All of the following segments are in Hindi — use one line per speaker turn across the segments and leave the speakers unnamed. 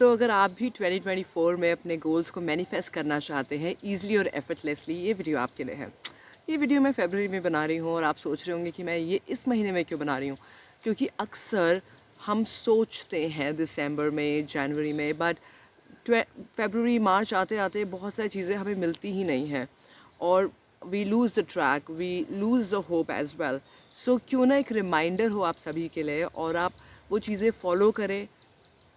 तो अगर आप भी 2024 में अपने गोल्स को मैनिफेस्ट करना चाहते हैं ईज़िली और एफर्टलेसली, ये वीडियो आपके लिए है। ये वीडियो मैं फ़रवरी में बना रही हूँ और आप सोच रहे होंगे कि मैं ये इस महीने में क्यों बना रही हूँ? क्योंकि अक्सर हम सोचते हैं दिसंबर में, जनवरी में, बट ट्वे फ़रवरी, मार्च आते-आते बहुत सारी चीज़ें हमें मिलती ही नहीं हैं और we lose the track, we lose the hope as well. So क्यों ना एक रिमाइंडर हो आप सभी के लिए और आप वो चीज़ें फ़ॉलो करें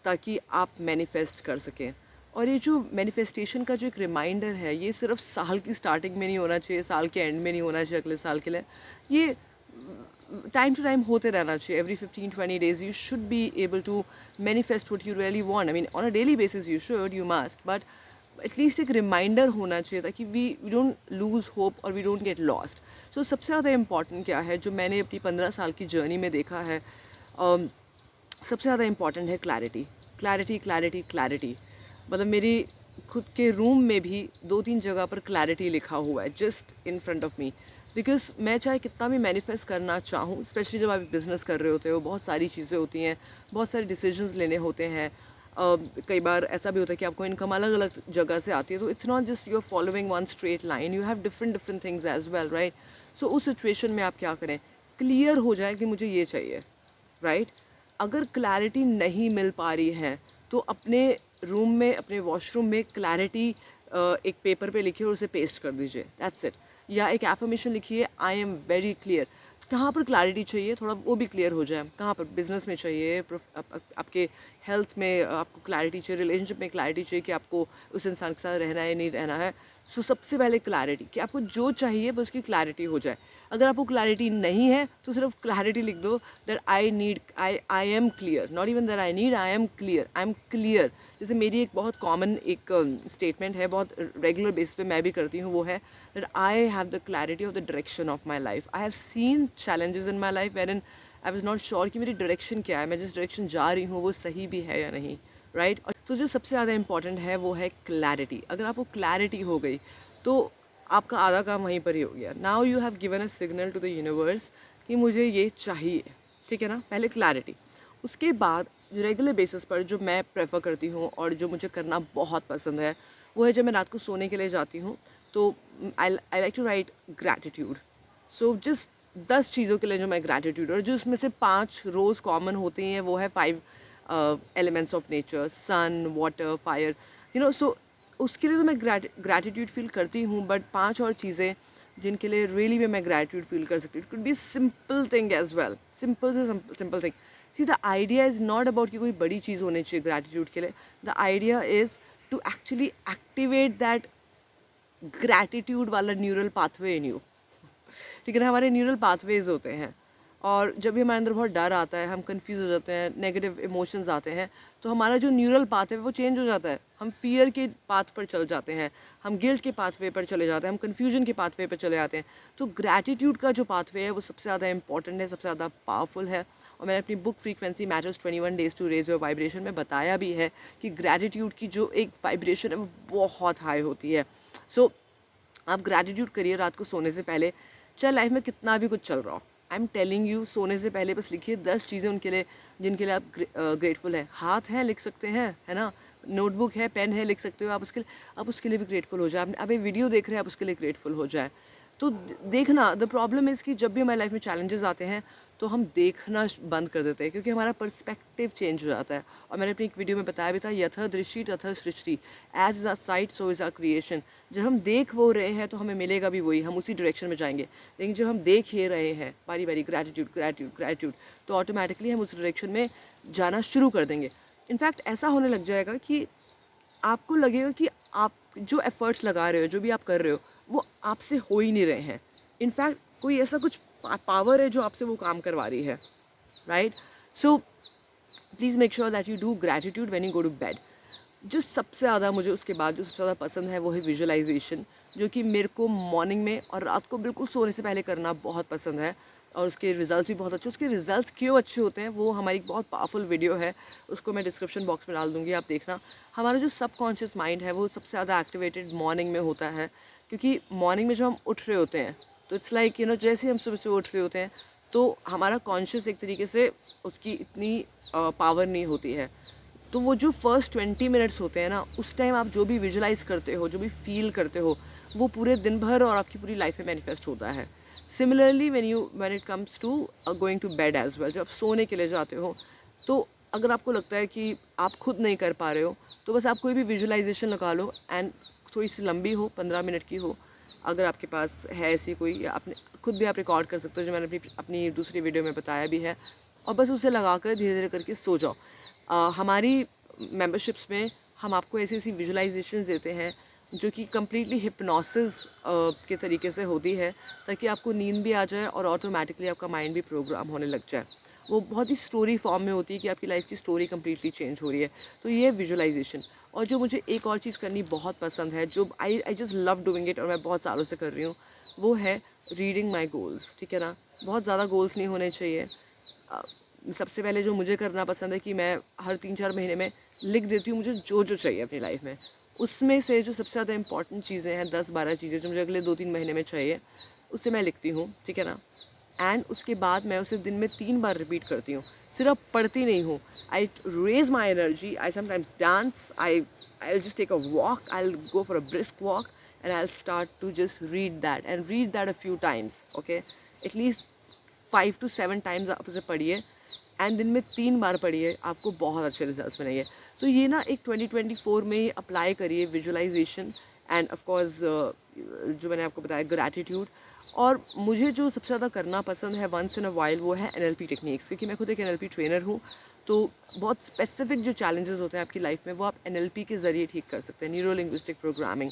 ताकि आप मैनिफेस्ट कर सकें। और ये जो मैनिफेस्टेशन का जो एक रिमाइंडर है, ये सिर्फ़ साल की स्टार्टिंग में नहीं होना चाहिए, साल के एंड में नहीं होना चाहिए अगले साल के लिए। ये टाइम टू टाइम होते रहना चाहिए। Every 15-20 days you should be able to manifest what you really want. I mean on a daily basis you should, you must, but at least एक रिमाइंडर होना चाहिए ताकि वी डोंट लूज़ होप और we don't get lost. So सबसे ज़्यादा इम्पॉर्टेंट क्या है जो मैंने अपनी 15 साल की जर्नी में देखा है, सबसे ज़्यादा इम्पॉर्टेंट है क्लैरिटी। Clarity, clarity, clarity. मतलब मेरी खुद के रूम में भी 2-3 जगह पर क्लैरिटी लिखा हुआ है just in front of me. Because मैं चाहे कितना भी मैनिफेस्ट करना चाहूँ, स्पेशली जब आप बिज़नेस कर रहे होते हो, बहुत सारी चीज़ें होती हैं, बहुत सारे डिसीजंस लेने होते हैं। कई बार ऐसा भी होता है कि आपको इनकम अलग-अलग जगह से आती है, तो it's not just you are following one straight line, you have different different things as well, right? So उस सिचुएशन में आप क्या करें? क्लियर हो जाए कि मुझे ये चाहिए, राइट? अगर क्लैरिटी नहीं मिल पा रही है तो अपने रूम में, अपने वॉशरूम में क्लैरिटी एक पेपर पे लिखिए और उसे पेस्ट कर दीजिए, दैट्स इट। या एक एफर्मेशन लिखिए, आई एम वेरी क्लियर। कहाँ पर क्लैरिटी चाहिए थोड़ा वो भी क्लियर हो जाए, कहाँ पर बिजनेस में चाहिए, आपके हेल्थ में आपको क्लैरिटी चाहिए, रिलेशनशिप में क्लैरिटी चाहिए कि आपको उस इंसान के साथ रहना है नहीं रहना है। सो सबसे पहले क्लैरिटी कि आपको जो चाहिए बस उसकी क्लैरिटी हो जाए। अगर आपको क्लैरिटी नहीं है तो सिर्फ क्लैरिटी लिख दो that I am clear, not even that I need, I am clear. जैसे मेरी एक बहुत कॉमन एक स्टेटमेंट है, बहुत रेगुलर बेसिस पे मैं भी करती हूँ, वो है that I have the clarity of the direction of my life. I have seen challenges in my life where in I was not sure कि मेरी डायरेक्शन क्या है, मैं जिस डायरेक्शन जा रही हूँ वो सही भी है या नहीं, राइट? और तो जो सबसे ज़्यादा इंपॉर्टेंट है वो है क्लैरिटी। अगर आपको क्लैरिटी हो गई तो आपका आधा काम वहीं पर ही हो गया। Now you have given a signal to the universe कि मुझे ये चाहिए, ठीक है ना? पहले क्लैरिटी, उसके बाद रेगुलर बेसिस पर जो मैं प्रेफर करती हूँ और जो मुझे करना बहुत पसंद है, वो है जब मैं रात को सोने के लिए जाती हूँ तो I like to write gratitude. So जिस 10 चीज़ों के लिए जो मैं ग्रैटिट्यूड, और जो उसमें से 5 रोज़ कॉमन होती हैं वो है 5 elements of nature, sun, water, fire, you know. So उसके लिए तो मैं ग्रैटिट्यूड फील करती हूँ, बट 5 और चीज़ें जिनके लिए रियली में मैं ग्रैटिट्यूड फील कर सकती हूँ, it could be simple thing as well, simple से simple thing. See the idea is not about कि कोई बड़ी चीज़ होनी चाहिए ग्रैटिट्यूड के लिए। The idea is to actually activate that gratitude वाला न्यूरल पाथवे इन यू। ठीक है ना? हमारे न्यूरल पाथवेज होते हैं और जब भी हमारे अंदर बहुत डर आता है, हम कंफ्यूज हो जाते हैं, नेगेटिव इमोशंस आते हैं, तो हमारा जो न्यूरल पाथ है वो चेंज हो जाता है। हम फियर के पाथ पर चल जाते हैं, हम गिल्ट के पाथवे पर चले जाते हैं, हम कन्फ्यूजन के पाथवे पर चले जाते हैं। तो ग्रैटिट्यूड का जो पाथवे है वो सबसे ज़्यादा इंपॉर्टेंट है, सबसे ज़्यादा पावरफुल है। और मैंने अपनी book frequency matters 21 days to raise your vibration में बताया भी है कि ग्रैटिट्यूड की जो एक वाइब्रेशन है वो बहुत हाई होती है। सो आप ग्रैटिट्यूड करिए रात को सोने से पहले, चाहे लाइफ में कितना भी कुछ चल रहा हो। आई एम टेलिंग यू, सोने से पहले बस लिखिए 10 चीज़ें उनके लिए जिनके लिए आप ग्रेटफुल हैं। हाथ है, लिख सकते हैं, है ना? नोटबुक है, पेन है, लिख सकते हो आप उसके लिए। आप उसके लिए भी ग्रेटफुल हो जाए। आप अभी वीडियो देख रहे हैं, आप उसके लिए ग्रेटफुल हो जाए। तो देखना, द प्रॉब्लम इज़ कि जब भी हमारी लाइफ में चैलेंजेस आते हैं तो हम देखना बंद कर देते हैं क्योंकि हमारा पर्सपेक्टिव चेंज हो जाता है। और मैंने अपनी एक वीडियो में बताया भी था, यथा दृष्टि तथा सृष्टि, as is a sight so is a creation. जब हम देख वो रहे हैं तो हमें मिलेगा भी वही, हम उसी डायरेक्शन में जाएंगे। लेकिन जब हम देख ही रहे हैं बारी बारी ग्रैटिट्यूड ग्रैटिट्यूड ग्रैटिट्यूड, तो ऑटोमेटिकली हम उस डायरेक्शन में जाना शुरू कर देंगे। इनफैक्ट ऐसा होने लग जाएगा कि आपको लगेगा कि आप जो एफ़र्ट्स लगा रहे हो, जो भी आप कर रहे हो, वो आपसे हो ही नहीं रहे हैं। इनफैक्ट कोई ऐसा कुछ पावर है जो आपसे वो काम करवा रही है, right? So please make sure that you do gratitude when you go to bed. जो सबसे ज़्यादा मुझे उसके बाद जो सबसे ज़्यादा पसंद है वो है विजुअलाइजेशन, जो कि मेरे को मॉर्निंग में और रात को बिल्कुल सोने से पहले करना बहुत पसंद है। और उसके रिजल्ट्स भी बहुत अच्छे, उसके रिजल्ट्स क्यों अच्छे होते हैं वो हमारी एक बहुत पावरफुल वीडियो है, उसको मैं डिस्क्रिप्शन बॉक्स में डाल दूँगी, आप देखना। हमारा जो सबकॉन्शियस माइंड है वो सबसे ज़्यादा एक्टिवेटेड मॉर्निंग में होता है, क्योंकि मॉर्निंग में जब हम उठ रहे होते हैं तो इट्स लाइक यू नो, जैसे ही हम सुबह सुबह उठ रहे होते हैं तो हमारा कॉन्शियस एक तरीके से उसकी इतनी पावर नहीं होती है। तो वो जो फर्स्ट 20 मिनट्स होते हैं ना, उस टाइम आप जो भी विजुलाइज़ करते हो, जो भी फ़ील करते हो, वो पूरे दिन भर और आपकी पूरी लाइफ में मैनिफेस्ट होता है। Similarly when it comes to going to bed as well, जब आप सोने के लिए जाते हो, तो अगर आपको लगता है कि आप खुद नहीं कर पा रहे हो, तो बस आप कोई भी विजुलाइज़ेशन लगा लो एंड थोड़ी-सी लंबी हो, 15 मिनट की हो, अगर आपके पास है ऐसी कोई, या अपने खुद भी आप रिकॉर्ड कर सकते हो, जो मैंने अपनी अपनी दूसरी वीडियो में बताया भी है, और बस उसे लगाकर धीरे-धीरे करके सो जाओ। हमारी मेंबरशिप्स में हम आपको ऐसी-ऐसी विजुलाइज़ेशंस देते हैं, जो कि कंप्लीटली हिप्नोसिस के तरीके से होती है, ताकि आपको नींद भी आ जाए और ऑटोमेटिकली आपका माइंड भी प्रोग्राम होने लग जाए। वो बहुत ही स्टोरी फॉर्म में होती है कि आपकी लाइफ की स्टोरी कंप्लीटली चेंज हो रही है। तो ये है विजुलाइजेशन। और जो मुझे एक और चीज़ करनी बहुत पसंद है, जो I just love doing it, और मैं बहुत सालों से कर रही हूँ, वो है रीडिंग माई गोल्स। ठीक है ना, बहुत ज़्यादा गोल्स नहीं होने चाहिए। अ, सबसे पहले जो मुझे करना पसंद है कि मैं हर 3-4 महीने में लिख देती हूँ मुझे जो चाहिए अपनी लाइफ में। उसमें से जो सबसे ज़्यादा इंपॉर्टेंट चीज़ें हैं, 10-12 चीज़ें जो मुझे अगले 2-3 महीने में चाहिए, उसे मैं लिखती हूँ। ठीक है ना, एंड उसके बाद मैं उसे दिन में 3 बार रिपीट करती हूँ। सिर्फ पढ़ती नहीं हूँ, I raise my energy, I sometimes dance, I just take a walk, I will go for a brisk walk, and I will start to just read that a few times, okay? At least 5 to 7 times आप उसे पढ़िए, एंड दिन में 3 बार पढ़िए, आपको बहुत अच्छे रिजल्ट्स मिलेंगे। तो ये ना एक 2024 में ही अप्लाई करिए विजुअलाइजेशन, एंड ऑफ कोर्स जो मैंने आपको बताया ग्रैटिट्यूड। और मुझे जो सबसे ज़्यादा करना पसंद है वंस इन अ वाइल, वो है एनएलपी टेक्निक्स, क्योंकि मैं खुद एक एनएलपी ट्रेनर हूँ। तो बहुत स्पेसिफिक जो चैलेंजेस होते हैं आपकी लाइफ में, वो आप एनएलपी के ज़रिए ठीक कर सकते हैं, neuro linguistic programming.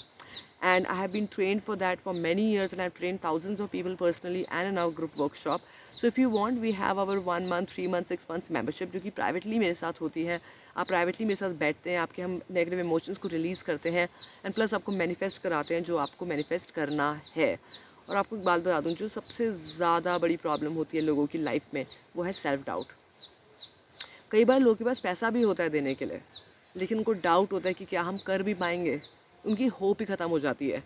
And I have been trained for that for many years, and I've trained thousands of people personally and in our group workshop. So if you want, we have our 1 month, 3 month, 6 months membership, जो कि प्राइवेटली मेरे साथ होती है। आप प्राइवेटली मेरे साथ बैठते हैं, आपके हम नेगेटिव इमोशंस को रिलीज़ करते हैं, एंड प्लस आपको मैनिफेस्ट कराते हैं जो आपको मैनिफेस्ट करना है। और आपको एक बात बता दूँ, जो सबसे ज़्यादा बड़ी प्रॉब्लम होती है लोगों की लाइफ में, वो है सेल्फ डाउट। कई बार लोगों के पास पैसा भी होता है देने के लिए, लेकिन उनको डाउट होता है कि क्या हम कर भी पाएंगे। उनकी होप ही ख़त्म हो जाती है,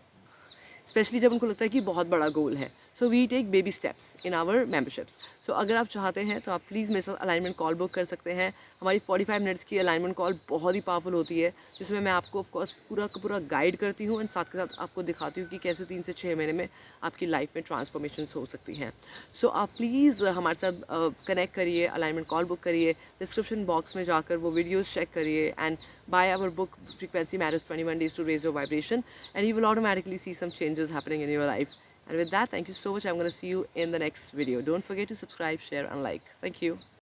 स्पेशली जब उनको लगता है कि बहुत बड़ा गोल है। So we take baby steps in our memberships. So अगर आप चाहते हैं तो आप प्लीज़ मेरे साथ अलाइनमेंट कॉल बुक कर सकते हैं। हमारी 45 मिनट्स की अलाइनमेंट कॉल बहुत ही पावरफुल होती है, जिसमें मैं आपको ऑफ कोर्स पूरा का पूरा गाइड करती हूँ, एंड साथ के साथ आपको दिखाती हूँ कि कैसे 3 से 6 महीने में आपकी लाइफ में ट्रांसफॉर्मेशन हो सकती हैं। सो आप प्लीज़ हमारे साथ कनेक्ट करिए, अलाइनमेंट कॉल बुक करिए, डिस्क्रिप्शन बॉक्स में जाकर वो वीडियोज़ चेक करिए, and buy our book Frequency Matters 21 Days to Raise Your Vibration, and you will automatically see some changes happening in your life. And with that, thank you so much. I'm going to see you in the next video. Don't forget to subscribe, share, and like. Thank you.